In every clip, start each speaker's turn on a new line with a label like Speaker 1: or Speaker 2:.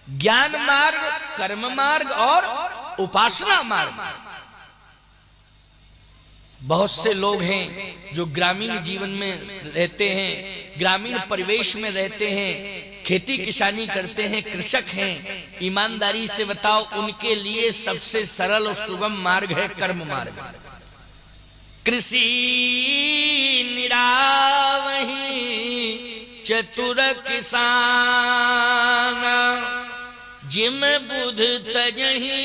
Speaker 1: ज्ञान मार्ग, कर्म मार्ग और उपासना मार्ग। बहुत से लोग हैं जो ग्रामीण जीवन में रहते हैं, ग्रामीण परिवेश में रहते हैं, खेती किसानी करते हैं, कृषक हैं। ईमानदारी से बताओ, उनके लिए सबसे सरल और सुगम मार्ग है कर्म मार्ग। कृषि निरावहि चतुर किसान, जिम बुध तजहि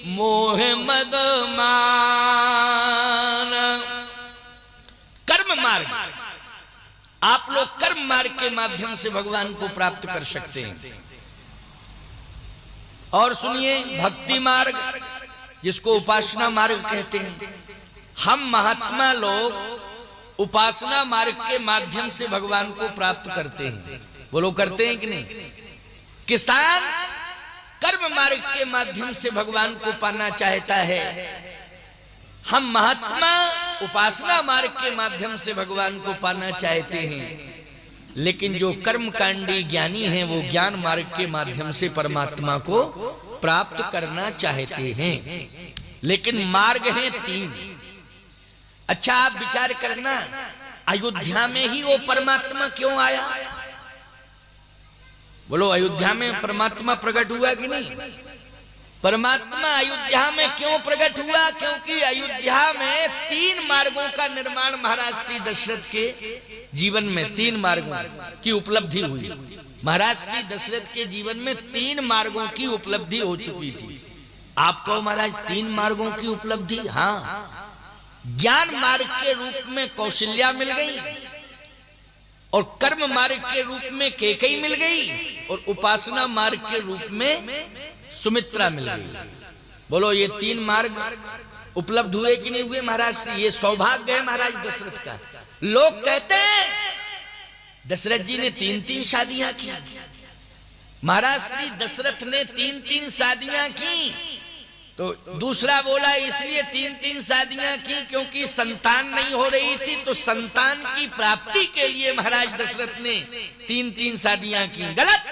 Speaker 1: मोह मद मान। कर्म मार्ग, आप लोग कर्म मार्ग के माध्यम से भगवान को प्राप्त कर सकते हैं। और सुनिए, भक्ति मार्ग, जिसको उपासना मार्ग कहते हैं। हम महात्मा लोग उपासना मार्ग के माध्यम से भगवान को प्राप्त करते हैं। वो लोग करते हैं कि नहीं? किसान कर्म मार्ग के माध्यम से भगवान को पाना चाहता है। हम महात्मा उपासना मार्ग के माध्यम से भगवान को पाना चाहते हैं। लेकिन जो कर्मकांडी ज्ञानी हैं, वो ज्ञान मार्ग के माध्यम से परमात्मा को प्राप्त करना चाहते हैं। लेकिन मार्ग हैं 3। अच्छा, आप विचार करना, अयोध्या में ही वो परमात्मा क्यों आया? बोलो, अयोध्या में परमात्मा प्रकट हुआ कि नहीं? परमात्मा अयोध्या में क्यों प्रकट हुआ? क्योंकि अयोध्या में 3 मार्गों का निर्माण महाराज श्री दशरथ के जीवन में 3 मार्गों की उपलब्धि हुई। महाराज श्री दशरथ के जीवन में 3 मार्गों की उपलब्धि हो चुकी थी। आप कहो महाराज 3 मार्गों की उपलब्धि? हाँ, ज्ञान मार्ग के रूप में कौशल्या मिल गई, और कर्म मार्ग के रूप में कैकेयी मिल गई, और उपासना मार्ग के रूप में सुमित्रा मिल गई। बोलो, ये 3 मार्ग उपलब्ध हुए कि नहीं हुए महाराज? ये सौभाग्य है महाराज दशरथ का। लोग कहते हैं दशरथ जी ने 3-3 शादियां की। महाराज श्री दशरथ ने 3-3 शादियां की, तो दूसरा बोला इसलिए 3-3 शादियां की क्योंकि संतान नहीं हो रही थी, तो संतान की प्राप्ति के लिए महाराज दशरथ ने 3-3 शादियां की। गलत।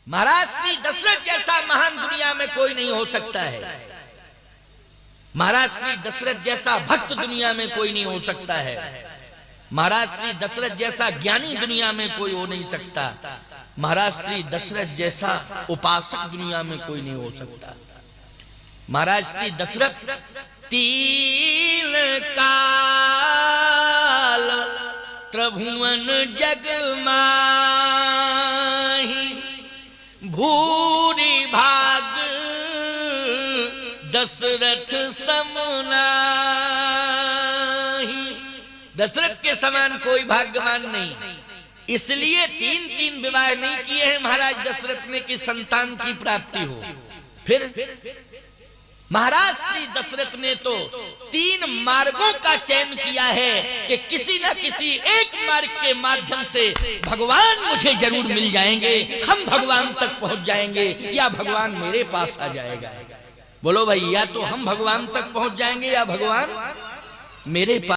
Speaker 1: महाराज श्री दशरथ जैसा महान दुनिया में कोई नहीं हो सकता है। महाराज श्री दशरथ जैसा भक्त दुनिया में कोई नहीं हो सकता है। महाराज श्री दशरथ जैसा ज्ञानी दुनिया में कोई हो नहीं सकता। महाराज श्री दशरथ जैसा उपासक दुनिया में कोई नहीं हो सकता। महाराज श्री दशरथ 3 काल त्रिभुवन जग माही, भूरि भाग दशरथ सम नाहि। दशरथ के समान कोई भाग्यवान नहीं। इसलिए 3-3 विवाह नहीं किए हैं महाराज दशरथ ने कि संतान की प्राप्ति हो। फिर महाराज श्री दशरथ ने तो 3 मार्गों का चयन किया है कि किसी न किसी एक मार्ग के माध्यम से भगवान मुझे जरूर मिल जाएंगे, हम भगवान तक पहुंच जाएंगे, या भगवान मेरे पास आ जाएगा। बोलो भाई, या तो हम भगवान तक पहुंच जाएंगे या भगवान मेरे पास।